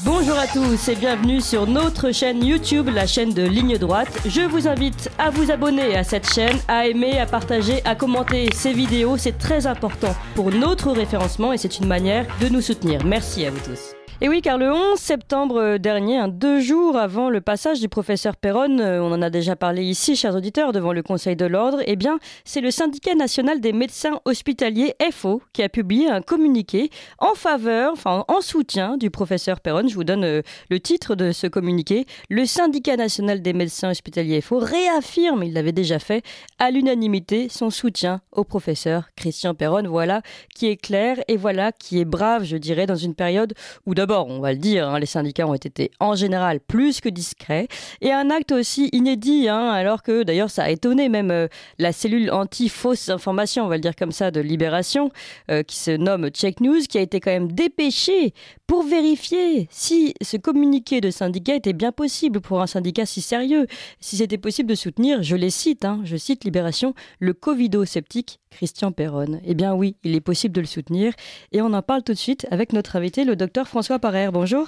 Bonjour à tous et bienvenue sur notre chaîne YouTube, la chaîne de Ligne Droite. Je vous invite à vous abonner à cette chaîne, à aimer, à partager, à commenter ces vidéos. C'est très important pour notre référencement et c'est une manière de nous soutenir. Merci à vous tous. Et oui, car le 11 septembre dernier, 2 jours avant le passage du professeur Péronne, on en a déjà parlé ici, chers auditeurs, devant le Conseil de l'Ordre, eh bien, c'est le syndicat national des médecins hospitaliers, FO, qui a publié un communiqué en soutien du professeur Péronne. Je vous donne le titre de ce communiqué. Le syndicat national des médecins hospitaliers FO réaffirme, il l'avait déjà fait, à l'unanimité son soutien au professeur Christian Péronne. Voilà qui est clair et voilà qui est brave, je dirais, dans une période où d'abord, on va le dire, les syndicats ont été en général plus que discrets et un acte aussi inédit, alors que d'ailleurs ça a étonné même la cellule anti-fausses informations, on va le dire comme ça, de Libération, qui se nomme Check News, qui a été quand même dépêchée pour vérifier si ce communiqué de syndicat était bien possible pour un syndicat si sérieux, si c'était possible de soutenir, je les cite, je cite Libération, le covido-sceptique Christian Péronne. Eh bien oui, il est possible de le soutenir et on en parle tout de suite avec notre invité, le docteur François Parère. Bonjour.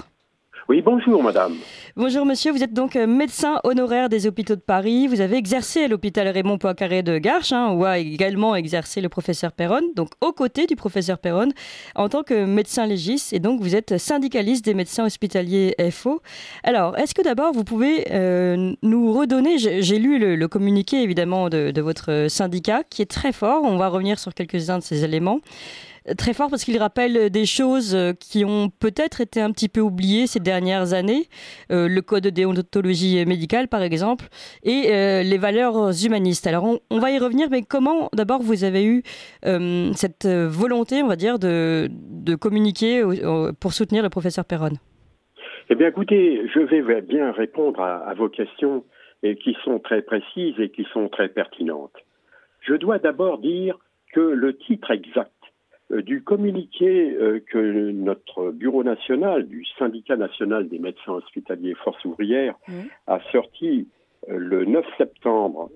Oui, bonjour madame. Bonjour monsieur, vous êtes donc médecin honoraire des hôpitaux de Paris. Vous avez exercé à l'hôpital Raymond Poincaré de Garches, où a également exercé le professeur Péronne, donc aux côtés du professeur Péronne, en tant que médecin légiste. Et donc vous êtes syndicaliste des médecins hospitaliers FO. Alors, est-ce que d'abord vous pouvez nous redonner, j'ai lu le communiqué évidemment de votre syndicat, qui est très fort. On va revenir sur quelques-uns de ces éléments. Très fort parce qu'il rappelle des choses qui ont peut-être été un petit peu oubliées ces dernières années, le code de déontologie médicale par exemple, et les valeurs humanistes. Alors on va y revenir, mais comment d'abord vous avez eu cette volonté, on va dire, de communiquer pour soutenir le professeur Péronne? Eh bien écoutez, je vais bien répondre à vos questions qui sont très précises et qui sont très pertinentes. Je dois d'abord dire que le titre exact du communiqué que notre bureau national du syndicat national des médecins hospitaliers Force ouvrière a sorti le 9 septembre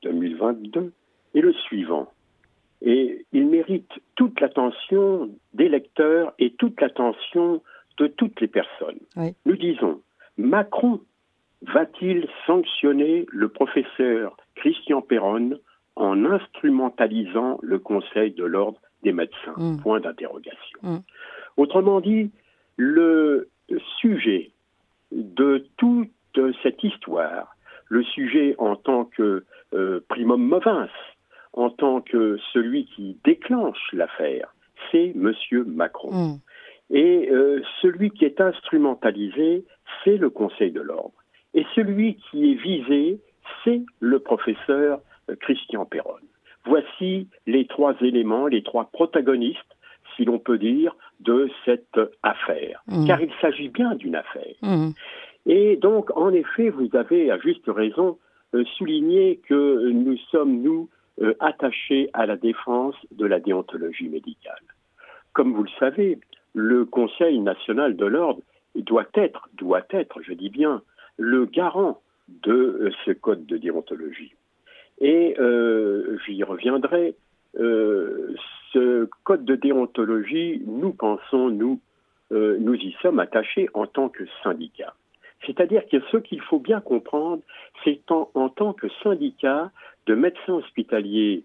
2022 est le suivant. Et il mérite toute l'attention des lecteurs et toute l'attention de toutes les personnes. Oui. Nous disons, Macron va-t-il sanctionner le professeur Christian Péronne en instrumentalisant le Conseil de l'Ordre des médecins, point d'interrogation. Autrement dit, le sujet de toute cette histoire, le sujet en tant que primum movens, en tant que celui qui déclenche l'affaire, c'est M. Macron. Et celui qui est instrumentalisé, c'est le Conseil de l'Ordre. Et celui qui est visé, c'est le professeur Christian Péronne. Voici les trois éléments, les trois protagonistes, si l'on peut dire, de cette affaire. Car il s'agit bien d'une affaire. Et donc, en effet, vous avez à juste raison souligné que nous sommes, attachés à la défense de la déontologie médicale. Comme vous le savez, le Conseil national de l'Ordre doit être, je dis bien, le garant de ce code de déontologie. Et j'y reviendrai, ce code de déontologie, nous pensons, nous y sommes attachés en tant que syndicat. C'est-à-dire que ce qu'il faut bien comprendre, c'est en tant que syndicat de médecins hospitaliers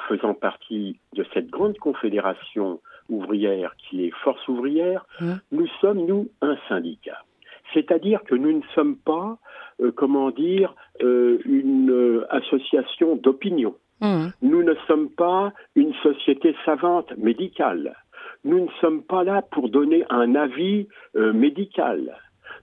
faisant partie de cette grande confédération ouvrière qui est Force ouvrière, nous sommes, un syndicat. C'est-à-dire que nous ne sommes pas, une association d'opinion. Nous ne sommes pas une société savante médicale. Nous ne sommes pas là pour donner un avis médical.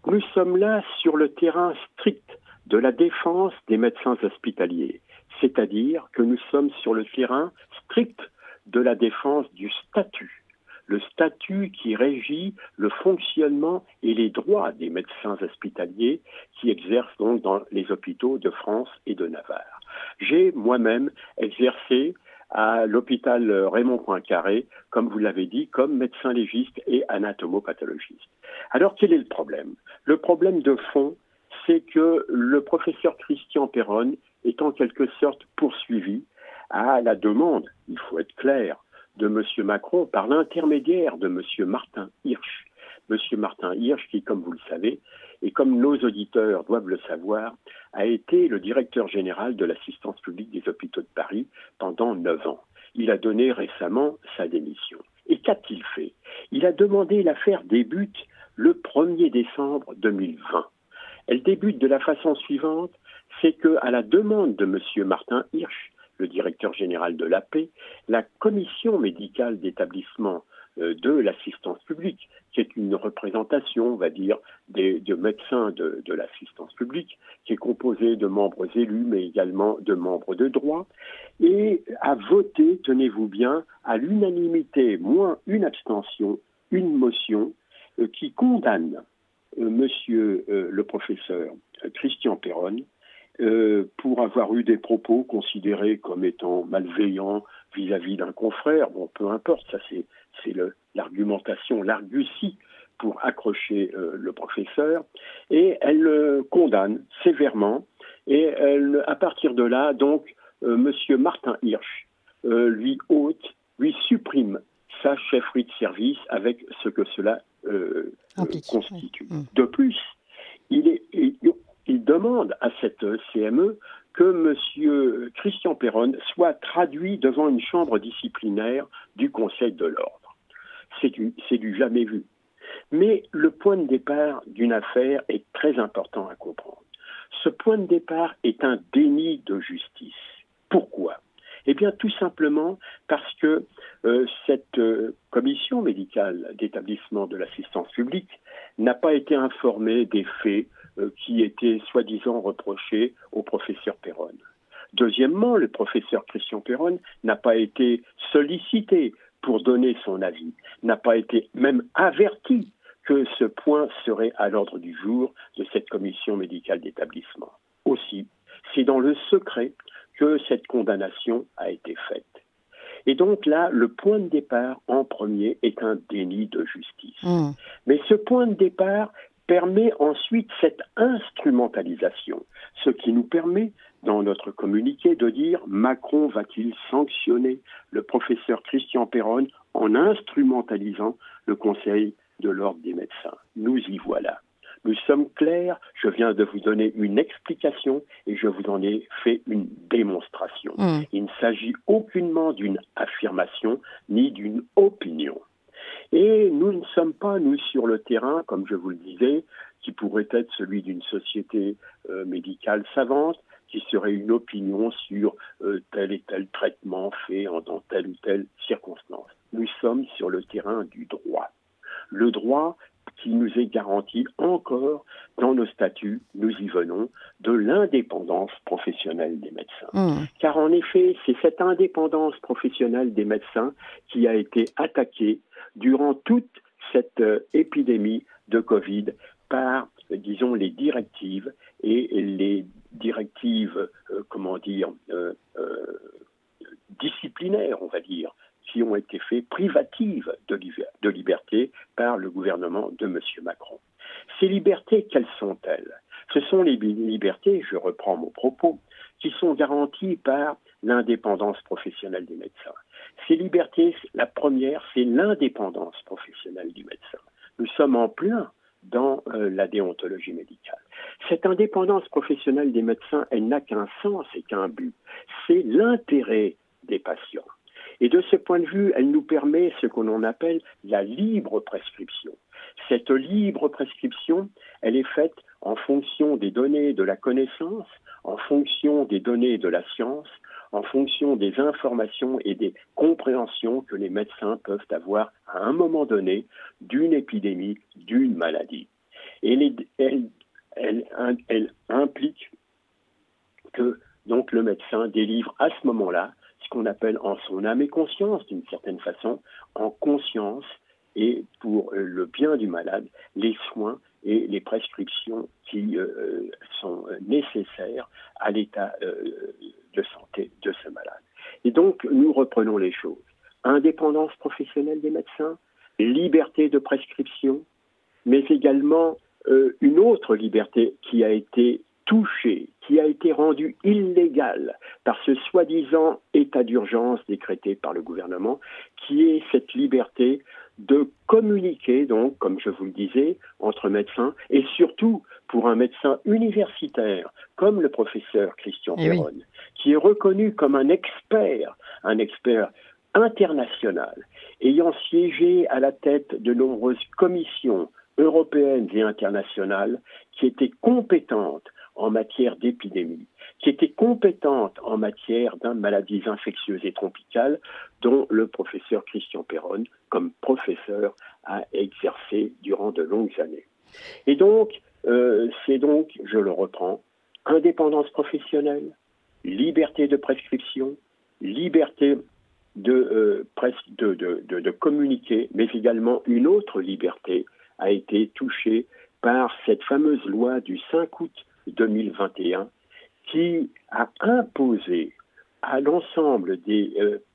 Nous sommes là sur le terrain strict de la défense des médecins hospitaliers. C'est-à-dire que nous sommes sur le terrain strict de la défense du statut. Le statut qui régit le fonctionnement et les droits des médecins hospitaliers qui exercent donc dans les hôpitaux de France et de Navarre. J'ai moi-même exercé à l'hôpital Raymond Poincaré, comme vous l'avez dit, comme médecin légiste et anatomopathologiste. Alors quel est le problème? Le problème de fond, c'est que le professeur Christian Péronne est en quelque sorte poursuivi à la demande, il faut être clair, de M. Macron par l'intermédiaire de M. Martin Hirsch. M. Martin Hirsch, qui, comme vous le savez, et comme nos auditeurs doivent le savoir, a été le directeur général de l'assistance publique des hôpitaux de Paris pendant 9 ans. Il a donné récemment sa démission. Et qu'a-t-il fait? Il a demandé l'affaire débute le 1er décembre 2020. Elle débute de la façon suivante, c'est qu'à la demande de M. Martin Hirsch, le directeur général de l'AP, la commission médicale d'établissement de l'assistance publique, qui est une représentation, on va dire, de médecins de l'assistance publique, qui est composée de membres élus, mais également de membres de droit, et a voté, tenez-vous bien, à l'unanimité, moins une abstention, une motion qui condamne monsieur le professeur Christian Perronne pour avoir eu des propos considérés comme étant malveillants vis-à-vis d'un confrère. Bon, peu importe, ça c'est l'argumentation, l'argussie pour accrocher le professeur. Et elle le condamne sévèrement. Et à partir de là, donc, monsieur Martin Hirsch lui supprime sa chefferie de service avec ce que cela constitue. Oui. De plus, il demande à cette CME que M. Christian Perronne soit traduit devant une chambre disciplinaire du Conseil de l'Ordre. C'est du jamais vu. Mais le point de départ d'une affaire est très important à comprendre. Ce point de départ est un déni de justice. Pourquoi ? Eh bien, tout simplement parce que cette commission médicale d'établissement de l'assistance publique n'a pas été informée des faits qui étaient soi-disant reprochés au professeur Perronne. Deuxièmement, le professeur Christian Perronne n'a pas été sollicité pour donner son avis, n'a pas été même averti que ce point serait à l'ordre du jour de cette commission médicale d'établissement. Aussi, c'est dans le secret que cette condamnation a été faite. Et donc là, le point de départ en premier est un déni de justice. Mais ce point de départ permet ensuite cette instrumentalisation, ce qui nous permet, dans notre communiqué, de dire Macron va-t-il sanctionner le professeur Christian Perronne en instrumentalisant le Conseil de l'Ordre des médecins. Nous y voilà. Nous sommes clairs, je viens de vous donner une explication et je vous en ai fait une démonstration. Il ne s'agit aucunement d'une affirmation ni d'une opinion. Et nous ne sommes pas, nous, sur le terrain, comme je vous le disais, qui pourrait être celui d'une société médicale savante, qui serait une opinion sur tel et tel traitement fait dans telle ou telle circonstance. Nous sommes sur le terrain du droit. Le droit qui nous est garanti encore dans nos statuts, nous y venons, de l'indépendance professionnelle des médecins. Car en effet, c'est cette indépendance professionnelle des médecins qui a été attaquée durant toute cette épidémie de Covid par, disons, les directives et les directives, disciplinaires, on va dire, qui ont été faits privatives de liberté par le gouvernement de M. Macron. Ces libertés, quelles sont-elles? Ce sont les libertés, je reprends mon propos, qui sont garanties par l'indépendance professionnelle des médecins. Ces libertés, la première, c'est l'indépendance professionnelle du médecin. Nous sommes en plein dans la déontologie médicale. Cette indépendance professionnelle des médecins, elle n'a qu'un sens et qu'un but. C'est l'intérêt des patients. Et de ce point de vue, elle nous permet ce qu'on appelle la libre prescription. Cette libre prescription, elle est faite en fonction des données de la connaissance, en fonction des données de la science, en fonction des informations et des compréhensions que les médecins peuvent avoir à un moment donné d'une épidémie, d'une maladie. Et elle implique que donc le médecin délivre à ce moment-là ce qu'on appelle en son âme et conscience, d'une certaine façon, en conscience et pour le bien du malade, les soins et les prescriptions qui sont nécessaires à l'état de santé de ce malade. Et donc, nous reprenons les choses. Indépendance professionnelle des médecins, liberté de prescription, mais également une autre liberté qui a été touchée, qui a été rendue illégale par ce soi-disant état d'urgence décrété par le gouvernement, qui est cette liberté de communiquer, donc, comme je vous le disais, entre médecins, et surtout pour un médecin universitaire, comme le professeur Christian Perron, qui est reconnu comme un expert international, ayant siégé à la tête de nombreuses commissions européennes et internationales qui étaient compétentes en matière d'épidémie, qui étaient compétentes en matière de maladies infectieuses et tropicales, dont le professeur Christian Perron, comme professeur, a exercé durant de longues années. Et donc, c'est donc, je le reprends, indépendance professionnelle, liberté de prescription, liberté de communiquer, mais également une autre liberté a été touchée par cette fameuse loi du 5 août 2021 qui a imposé à l'ensemble des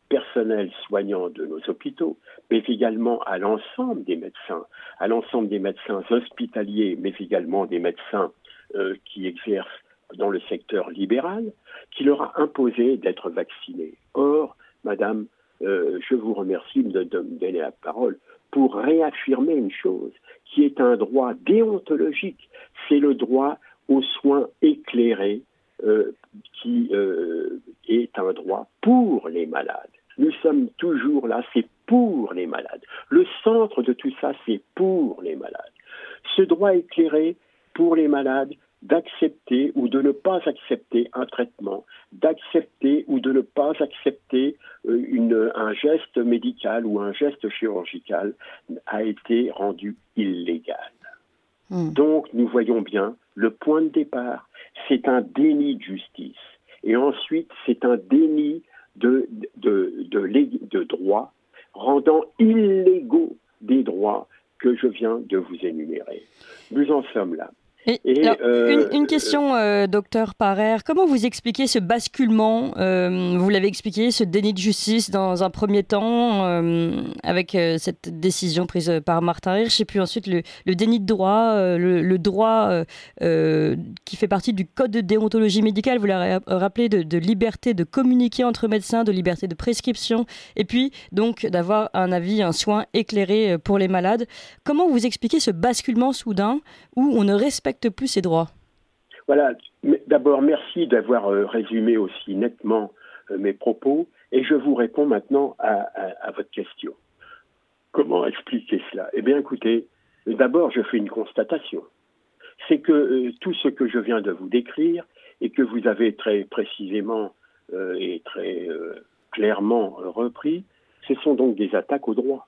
personnels soignants de nos hôpitaux, mais également à l'ensemble des médecins hospitaliers, mais également des médecins qui exercent dans le secteur libéral, qui leur a imposé d'être vaccinés. Or, madame, je vous remercie de me donner la parole pour réaffirmer une chose qui est un droit déontologique, c'est le droit aux soins éclairés qui est un droit pour les malades. Nous sommes toujours là, c'est pour les malades. Le centre de tout ça, c'est pour les malades. Ce droit éclairé pour les malades d'accepter ou de ne pas accepter un traitement, d'accepter ou de ne pas accepter un geste médical ou un geste chirurgical a été rendu illégal. Donc, nous voyons bien, le point de départ, c'est un déni de justice. Et ensuite, c'est un déni de droits, rendant illégaux des droits que je viens de vous énumérer. Nous en sommes là. Alors, une question, docteur Parer. Comment vous expliquez ce basculement, vous l'avez expliqué, ce déni de justice dans un premier temps, avec cette décision prise par Martin Hirsch, et puis ensuite le déni de droit, le droit qui fait partie du code de déontologie médicale, vous l'avez rappelé, de liberté de communiquer entre médecins, de liberté de prescription, et puis donc d'avoir un avis, un soin éclairé pour les malades. Comment vous expliquez ce basculement soudain où on ne respecte plus ses droits? Voilà, d'abord merci d'avoir résumé aussi nettement mes propos et je vous réponds maintenant à votre question. Comment expliquer cela? Eh bien écoutez, d'abord je fais une constatation. C'est que tout ce que je viens de vous décrire et que vous avez très précisément et très clairement repris, ce sont donc des attaques au droit.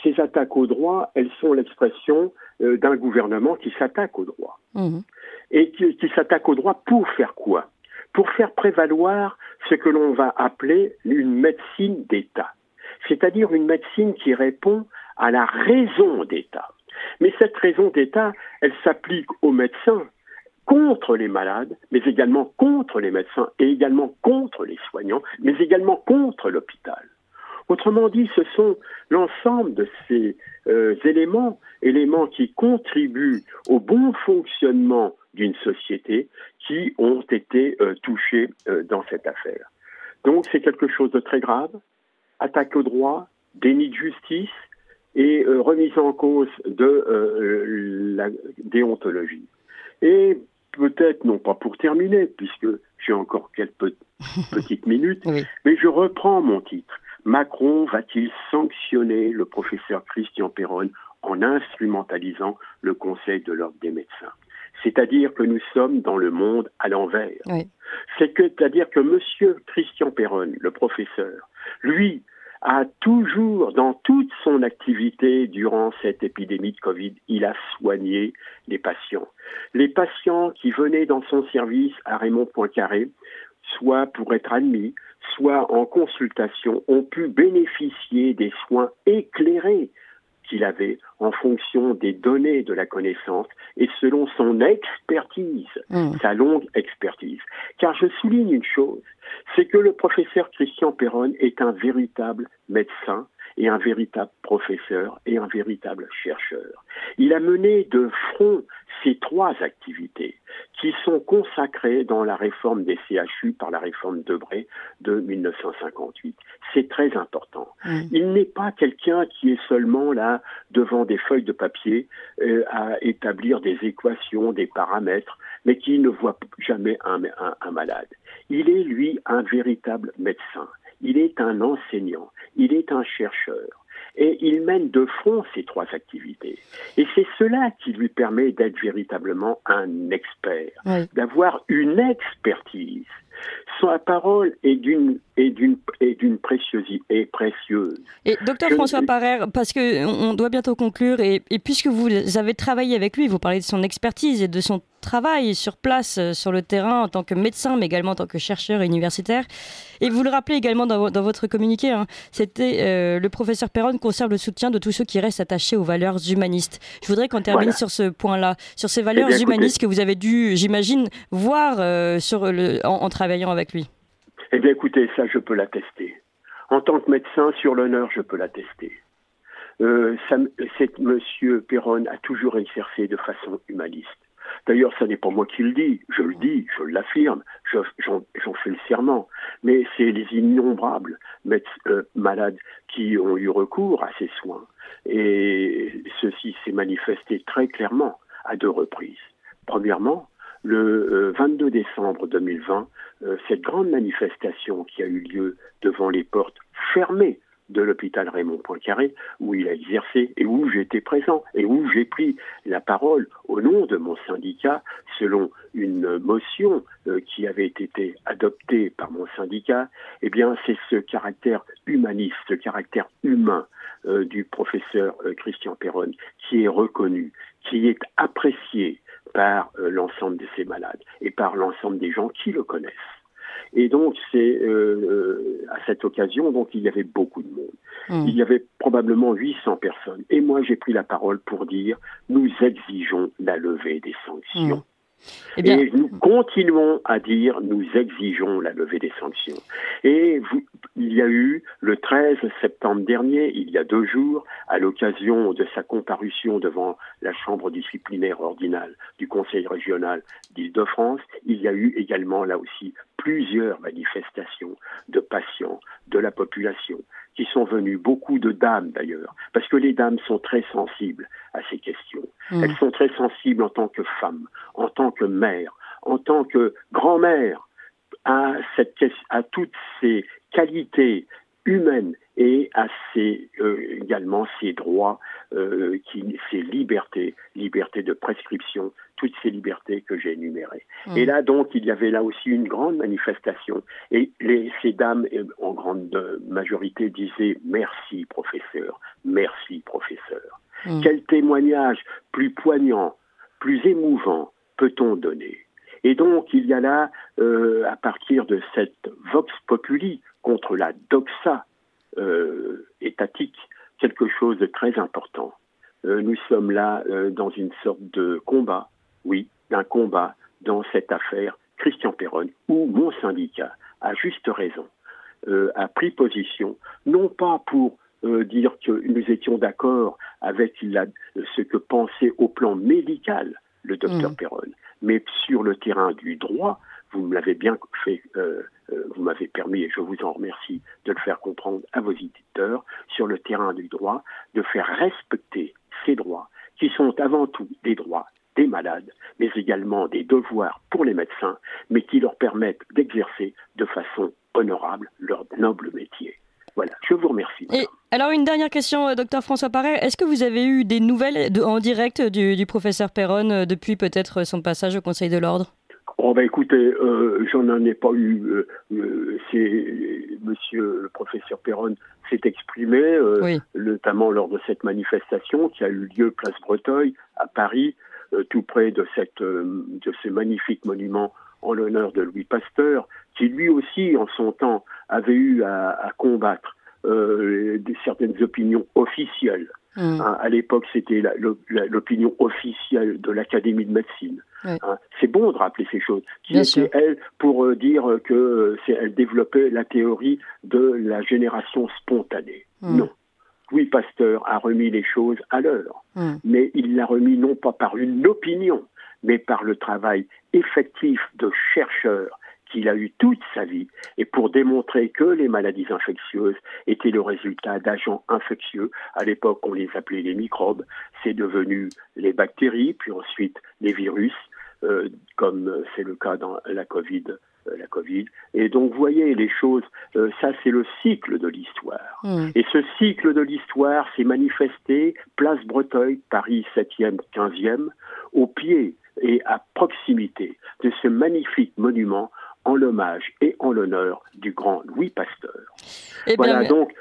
Ces attaques au droit, elles sont l'expression d'un gouvernement qui s'attaque au droit. Et qui s'attaque au droit pour faire quoi? Pour faire prévaloir ce que l'on va appeler une médecine d'État. C'est-à-dire une médecine qui répond à la raison d'État. Mais cette raison d'État, elle s'applique aux médecins contre les malades, mais également contre les médecins et également contre les soignants, mais également contre l'hôpital. Autrement dit, ce sont l'ensemble de ces éléments qui contribuent au bon fonctionnement d'une société qui ont été touchés dans cette affaire. Donc c'est quelque chose de très grave, attaque au droit, déni de justice et remise en cause de la déontologie. Et peut-être, non pas pour terminer, puisque j'ai encore quelques petites minutes, mais je reprends mon titre. Macron va-t-il sanctionner le professeur Christian Perron en instrumentalisant le Conseil de l'ordre des médecins? C'est-à-dire que nous sommes dans le monde à l'envers. C'est-à-dire que monsieur Christian Perron, le professeur, lui, a toujours, dans toute son activité durant cette épidémie de Covid, il a soigné les patients. Les patients qui venaient dans son service à Raymond Poincaré, soit pour être admis, soit en consultation, ont pu bénéficier des soins éclairés qu'il avait en fonction des données de la connaissance et selon son expertise, sa longue expertise. Car je souligne une chose, c'est que le professeur Christian Perron est un véritable médecin et un véritable professeur et un véritable chercheur. Il a mené de front ces trois activités qui sont consacrés dans la réforme des CHU par la réforme Debré de 1958. C'est très important. Il n'est pas quelqu'un qui est seulement là devant des feuilles de papier à établir des équations, des paramètres, mais qui ne voit jamais un malade. Il est, lui, un véritable médecin. Il est un enseignant. Il est un chercheur. Et il mène de front ces trois activités. Et c'est cela qui lui permet d'être véritablement un expert, d'avoir une expertise. Sa parole est d'une préciosité et précieuse. Et docteur François Parère, parce que on doit bientôt conclure, et puisque vous avez travaillé avec lui, vous parlez de son expertise et de son travail sur place, sur le terrain, en tant que médecin, mais également en tant que chercheur universitaire. Et vous le rappelez également dans votre communiqué, c'était le professeur Perron conserve le soutien de tous ceux qui restent attachés aux valeurs humanistes. Je voudrais qu'on termine sur ce point-là, sur ces valeurs humanistes que vous avez dû, j'imagine, voir en travaillant avec lui. Eh bien, écoutez, ça, je peux l'attester. En tant que médecin, sur l'honneur, je peux l'attester. Monsieur Perron a toujours exercé de façon humaniste. D'ailleurs, ça n'est pas moi qui le dis, je l'affirme, j'en fais le serment. Mais c'est les innombrables malades qui ont eu recours à ces soins. Et ceci s'est manifesté très clairement à deux reprises. Premièrement, le 22 décembre 2020, cette grande manifestation qui a eu lieu devant les portes fermées de l'hôpital Raymond Poincaré, où il a exercé et où j'étais présent et où j'ai pris la parole au nom de mon syndicat selon une motion qui avait été adoptée par mon syndicat. Eh bien, c'est ce caractère humaniste, ce caractère humain du professeur Christian Perron qui est reconnu, qui est apprécié par l'ensemble de ces malades et par l'ensemble des gens qui le connaissent. Et donc, c'est à cette occasion, donc il y avait beaucoup de monde. Il y avait probablement 800 personnes. Et moi, j'ai pris la parole pour dire, nous exigeons la levée des sanctions. Eh bien, et nous continuons à dire, nous exigeons la levée des sanctions. Et il y a eu, le 13 septembre dernier, il y a 2 jours, à l'occasion de sa comparution devant la chambre disciplinaire ordinale du Conseil régional d'Île-de-France, il y a eu également, là aussi, plusieurs manifestations de patients, de la population, qui sont venues, beaucoup de dames d'ailleurs, parce que les dames sont très sensibles à ces questions. Elles sont très sensibles en tant que femmes, en tant que mères, en tant que grand-mères, à toutes ces qualités humaines et à également ces droits, ces libertés de prescription, toutes ces libertés que j'ai énumérées. Et là, donc, il y avait là aussi une grande manifestation. Et ces dames, en grande majorité, disaient « Merci, professeur. Merci, professeur. » Quel témoignage plus poignant, plus émouvant peut-on donner? Et donc, il y a là, à partir de cette vox populi contre la doxa étatique, quelque chose de très important. Nous sommes là dans une sorte de combat, oui, d'un combat dans cette affaire Christian Perron, où mon syndicat, à juste raison, a pris position, non pas pour dire que nous étions d'accord avec ce que pensait au plan médical le docteur Perron, mais sur le terrain du droit, vous me l'avez bien fait, vous m'avez permis, et je vous en remercie, de le faire comprendre à vos auditeurs, sur le terrain du droit, de faire respecter ces droits, qui sont avant tout des droits des malades, mais également des devoirs pour les médecins, mais qui leur permettent d'exercer de façon honorable leur noble métier. Voilà, je vous remercie. Et alors, une dernière question, docteur François Parère. Est-ce que vous avez eu des nouvelles en direct du professeur Perron depuis peut-être son passage au Conseil de l'Ordre? Oh ben écoutez, j'en ai pas eu. Monsieur le professeur Perron s'est exprimé, notamment lors de cette manifestation qui a eu lieu place Breteuil à Paris, tout près de ce magnifique monument en l'honneur de Louis Pasteur, qui lui aussi, en son temps, avait eu à combattre certaines opinions officielles. À l'époque, c'était l'opinion officielle de l'Académie de médecine. C'est bon de rappeler ces choses. Qui était, elle, pour dire que elle développait la théorie de la génération spontanée. Non. Louis Pasteur a remis les choses à l'heure. Mais il l'a remis non pas par une opinion, mais par le travail effectif de chercheur qu'il a eu toute sa vie, et pour démontrer que les maladies infectieuses étaient le résultat d'agents infectieux. À l'époque, on les appelait les microbes. C'est devenu les bactéries, puis ensuite les virus, comme c'est le cas dans la Covid. Et donc, vous voyez, les choses, ça, c'est le cycle de l'histoire. Et ce cycle de l'histoire s'est manifesté place Breteuil, Paris 7e, 15e, au pied et à proximité de ce magnifique monument en l'hommage et en l'honneur du grand Louis Pasteur. Voilà, donc...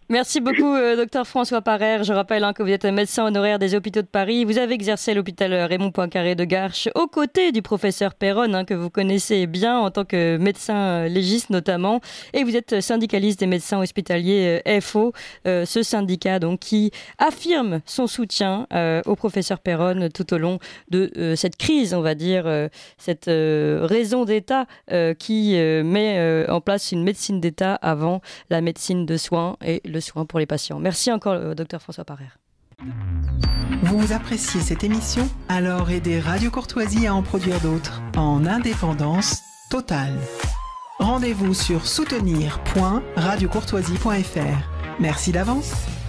Merci beaucoup, docteur François Parère. Je rappelle que vous êtes médecin honoraire des hôpitaux de Paris. Vous avez exercé à l'hôpital Raymond Poincaré de Garches, aux côtés du professeur Péronne, que vous connaissez bien en tant que médecin légiste notamment. Et vous êtes syndicaliste des médecins hospitaliers FO, ce syndicat donc qui affirme son soutien au professeur Péronne tout au long de cette crise, on va dire, cette raison d'État qui met en place une médecine d'État avant la médecine de soins et le soin pour les patients. Merci encore, docteur François Parère. Vous appréciez cette émission? Alors aidez Radio Courtoisie à en produire d'autres en indépendance totale. Rendez-vous sur soutenir.radiocourtoisie.fr. Merci d'avance.